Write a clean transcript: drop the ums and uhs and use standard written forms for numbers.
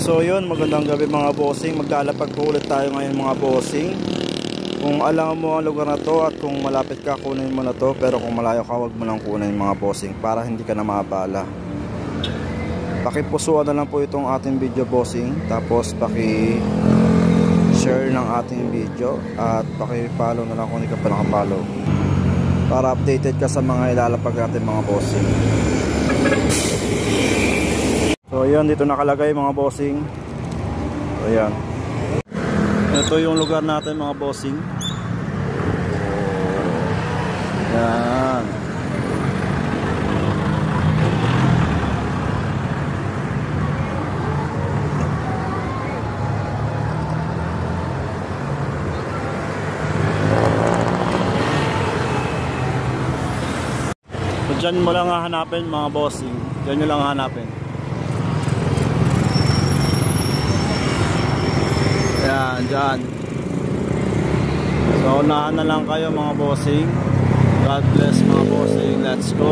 So yun, magandang gabi mga bossing. Maglalapag po ulit tayo ngayon mga bossing. Kung alam mo ang lugar na to at kung malapit ka, kunin mo na to. Pero kung malayo ka, wag mo lang kunin mga bossing para hindi ka na maabala. Pakipusuan na lang po itong ating video bossing. Tapos paki-share ng ating video. At paki-follow na lang kung hindi ka pa nakapollow, para updated ka sa mga ilalapag natin mga bossing. So ayan, dito nakalagay mga bossing. So ayan, ito yung lugar natin mga bossing. Ayan. So dyan mo lang hahanapin mga bossing. Dyan nyo lang hahanapin. Yan, dyan. So unahan na lang kayo mga bossing. God bless mga bossing. Let's go.